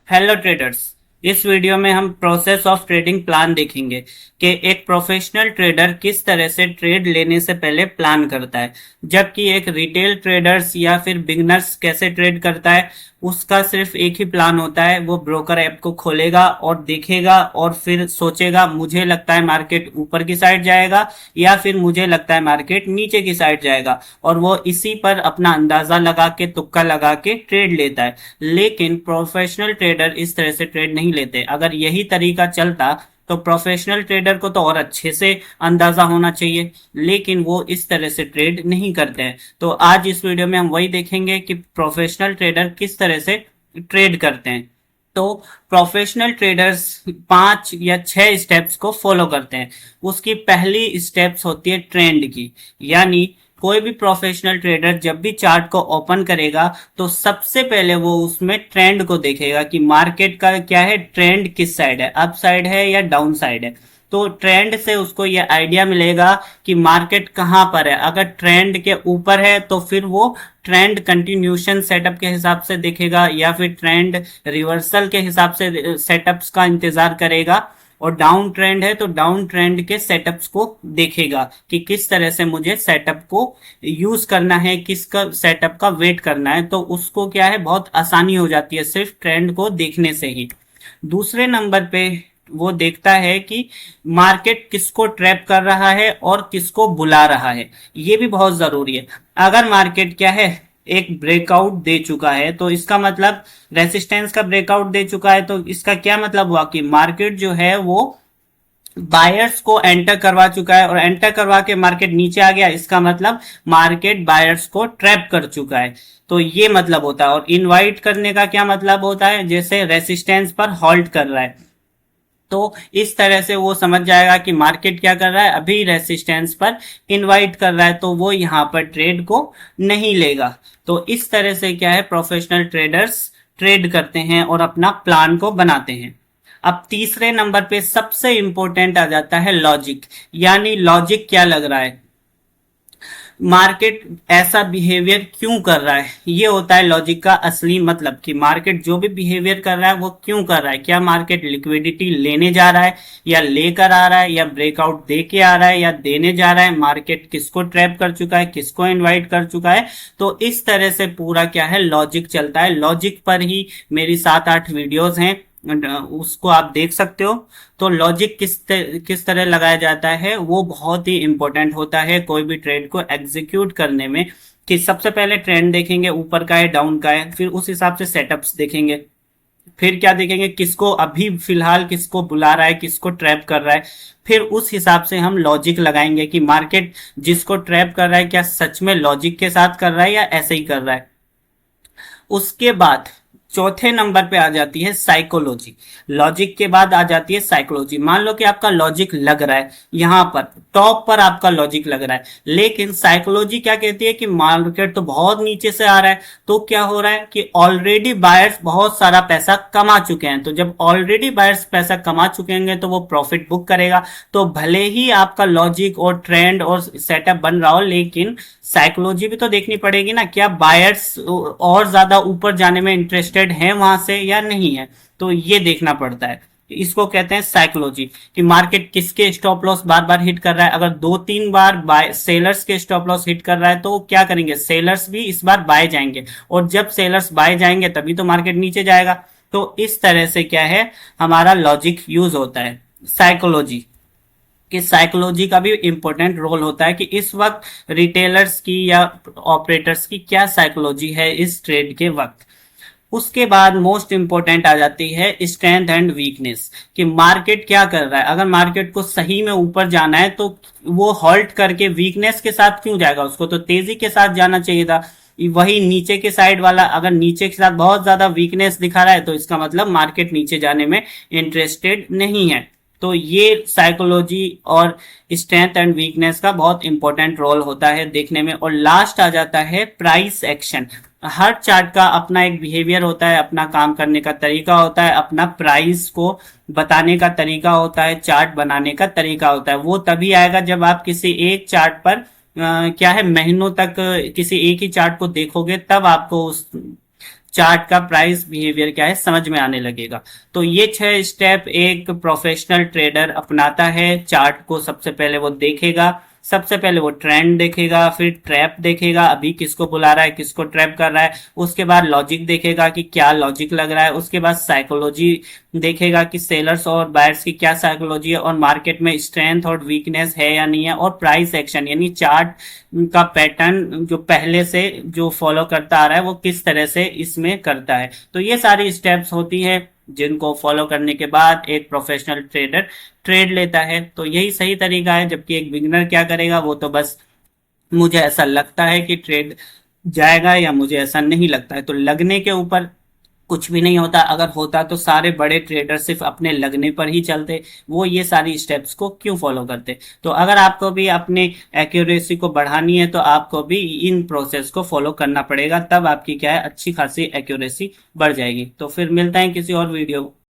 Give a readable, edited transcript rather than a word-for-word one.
Hello traders. इस video में हम प्रोसेस ऑफ ट्रेडिंग प्लान देखेंगे कि एक प्रोफेशनल ट्रेडर किस तरह से ट्रेड लेने से पहले प्लान करता है, जबकि एक रिटेल ट्रेडर्स या फिर बिगनर्स कैसे ट्रेड करता है उसका सिर्फ एक ही प्लान होता है। वो ब्रोकर ऐप को खोलेगा और देखेगा और फिर सोचेगा मुझे लगता है मार्केट ऊपर की साइड जाएगा या फिर मुझे लगता है मार्केट नीचे की साइड जाएगा, और वो इसी पर अपना अंदाजा लगा के तुक्का लगा के ट्रेड लेता है। लेकिन प्रोफेशनल ट्रेडर इस तरह से ट्रेड नहीं लेते। अगर यही तरीका चलता तो प्रोफेशनल ट्रेडर को तो और अच्छे से अंदाजा होना चाहिए, लेकिन वो इस तरह से ट्रेड नहीं करते हैं। तो आज इस वीडियो में हम वही देखेंगे कि प्रोफेशनल ट्रेडर किस तरह से ट्रेड करते हैं। तो प्रोफेशनल ट्रेडर्स 5 या 6 स्टेप्स को फॉलो करते हैं। उसकी पहली स्टेप्स होती है ट्रेंड की, यानी कोई भी प्रोफेशनल ट्रेडर जब भी चार्ट को ओपन करेगा तो सबसे पहले वो उसमें ट्रेंड को देखेगा कि मार्केट का क्या है, ट्रेंड किस साइड है, अप साइड है या डाउन साइड है। तो ट्रेंड से उसको ये आइडिया मिलेगा कि मार्केट कहाँ पर है। अगर ट्रेंड के ऊपर है तो फिर वो ट्रेंड कंटिन्यूशन सेटअप के हिसाब से देखेगा या फिर ट्रेंड रिवर्सल के हिसाब से सेटअप्स का इंतजार करेगा, और डाउन ट्रेंड है तो डाउन ट्रेंड के सेटअप्स को देखेगा कि किस तरह से मुझे सेटअप को यूज करना है, किसका सेटअप का वेट करना है। तो उसको क्या है, बहुत आसानी हो जाती है सिर्फ ट्रेंड को देखने से ही। दूसरे नंबर पे वो देखता है कि मार्केट किसको ट्रैप कर रहा है और किसको बुला रहा है। ये भी बहुत जरूरी है। अगर मार्केट क्या है, एक ब्रेकआउट दे चुका है तो इसका मतलब रेसिस्टेंस का ब्रेकआउट दे चुका है, तो इसका क्या मतलब हुआ कि मार्केट जो है वो बायर्स को एंटर करवा चुका है, और एंटर करवा के मार्केट नीचे आ गया, इसका मतलब मार्केट बायर्स को ट्रैप कर चुका है। तो ये मतलब होता है। और इनवाइट करने का क्या मतलब होता है, जैसे रेसिस्टेंस पर हॉल्ट कर रहा है। तो इस तरह से वो समझ जाएगा कि मार्केट क्या कर रहा है, अभी रेसिस्टेंस पर इनवाइट कर रहा है, तो वो यहां पर ट्रेड को नहीं लेगा। तो इस तरह से क्या है, प्रोफेशनल ट्रेडर्स ट्रेड करते हैं और अपना प्लान को बनाते हैं। अब तीसरे नंबर पे सबसे इंपॉर्टेंट आ जाता है लॉजिक, यानी लॉजिक क्या लग रहा है, मार्केट ऐसा बिहेवियर क्यों कर रहा है। ये होता है लॉजिक का असली मतलब, कि मार्केट जो भी बिहेवियर कर रहा है वो क्यों कर रहा है। क्या मार्केट लिक्विडिटी लेने जा रहा है या लेकर आ रहा है, या ब्रेकआउट दे के आ रहा है या देने जा रहा है, मार्केट किसको ट्रैप कर चुका है, किसको इनवाइट कर चुका है। तो इस तरह से पूरा क्या है, लॉजिक चलता है। लॉजिक पर ही मेरी 7-8 वीडियोस हैं, उसको आप देख सकते हो। तो लॉजिक किस तरह लगाया जाता है वो बहुत ही इंपॉर्टेंट होता है कोई भी ट्रेड को एग्जीक्यूट करने में। कि सबसे पहले ट्रेंड देखेंगे, ऊपर का है डाउन का है, फिर उस हिसाब से सेटअप्स देखेंगे, फिर क्या देखेंगे, किसको अभी फिलहाल किसको बुला रहा है, किसको ट्रैप कर रहा है। फिर उस हिसाब से हम लॉजिक लगाएंगे कि मार्केट जिसको ट्रैप कर रहा है क्या सच में लॉजिक के साथ कर रहा है या ऐसे ही कर रहा है। उसके बाद चौथे नंबर पे आ जाती है साइकोलॉजी। लॉजिक के बाद आ जाती है साइकोलॉजी। मान लो कि आपका लॉजिक लग रहा है, यहां पर टॉप पर आपका लॉजिक लग रहा है, लेकिन साइकोलॉजी क्या कहती है कि मार्केट तो बहुत नीचे से आ रहा है। तो क्या हो रहा है कि ऑलरेडी बायर्स बहुत सारा पैसा कमा चुके हैं। तो जब ऑलरेडी बायर्स पैसा कमा चुके हैं तो वो प्रॉफिट बुक करेगा। तो भले ही आपका लॉजिक और ट्रेंड और सेटअप बन रहा हो, लेकिन साइकोलॉजी भी तो देखनी पड़ेगी ना, क्या बायर्स और ज्यादा ऊपर जाने में इंटरेस्टेड हैं वहां से या नहीं है। तो ये देखना पड़ता है। इसको कहते हैं साइकोलॉजी, कि मार्केट किसके स्टॉप लॉस बार बार हिट कर रहा है। अगर 2-3 बार बाय सेलर्स के स्टॉप लॉस हिट कर रहा है तो वो क्या करेंगे, सेलर्स भी इस बार बाय जाएंगे, और जब सेलर्स बाय जाएंगे तभी तो मार्केट नीचे जाएगा। तो इस तरह से क्या है, हमारा लॉजिक यूज होता है। साइकोलॉजी कि साइकोलॉजी का भी इंपॉर्टेंट रोल होता है कि इस वक्त रिटेलर्स की या ऑपरेटर्स की क्या साइकोलॉजी है इस ट्रेड के वक्त। उसके बाद मोस्ट इंपॉर्टेंट आ जाती है स्ट्रेंथ एंड वीकनेस, कि मार्केट क्या कर रहा है। अगर मार्केट को सही में ऊपर जाना है तो वो हॉल्ट करके वीकनेस के साथ क्यों जाएगा, उसको तो तेजी के साथ जाना चाहिए था। वही नीचे के साइड वाला अगर नीचे के साथ बहुत ज्यादा वीकनेस दिखा रहा है तो इसका मतलब मार्केट नीचे जाने में इंटरेस्टेड नहीं है। तो ये साइकोलॉजी और स्ट्रेंथ एंड वीकनेस का बहुत इंपॉर्टेंट रोल होता है देखने में। और लास्ट आ जाता है प्राइस एक्शन। हर चार्ट का अपना एक बिहेवियर होता है, अपना काम करने का तरीका होता है, अपना प्राइस को बताने का तरीका होता है, चार्ट बनाने का तरीका होता है। वो तभी आएगा जब आप किसी एक चार्ट पर क्या है, महीनों तक किसी एक ही चार्ट को देखोगे, तब आपको उस चार्ट का प्राइस बिहेवियर क्या है समझ में आने लगेगा। तो ये 6 स्टेप एक प्रोफेशनल ट्रेडर अपनाता है। चार्ट को सबसे पहले वो देखेगा, सबसे पहले वो ट्रेंड देखेगा, फिर ट्रैप देखेगा, अभी किसको बुला रहा है, किसको ट्रैप कर रहा है, उसके बाद लॉजिक देखेगा कि क्या लॉजिक लग रहा है, उसके बाद साइकोलॉजी देखेगा कि सेलर्स और बायर्स की क्या साइकोलॉजी है, और मार्केट में स्ट्रेंथ और वीकनेस है या नहीं है, और प्राइस एक्शन यानी चार्ट का पैटर्न जो पहले से जो फॉलो करता आ रहा है वो किस तरह से इसमें करता है। तो ये सारी स्टेप्स होती है जिनको फॉलो करने के बाद एक प्रोफेशनल ट्रेडर ट्रेड लेता है। तो यही सही तरीका है, जबकि एक बिगिनर क्या करेगा, वो तो बस मुझे ऐसा लगता है कि ट्रेड जाएगा या मुझे ऐसा नहीं लगता है। तो लगने के ऊपर कुछ भी नहीं होता। अगर होता तो सारे बड़े ट्रेडर सिर्फ अपने लगने पर ही चलते, वो ये सारी स्टेप्स को क्यों फॉलो करते। तो अगर आपको भी अपने एक्यूरेसी को बढ़ानी है तो आपको भी इन प्रोसेस को फॉलो करना पड़ेगा, तब आपकी क्या है अच्छी खासी एक्यूरेसी बढ़ जाएगी। तो फिर मिलते हैं किसी और वीडियो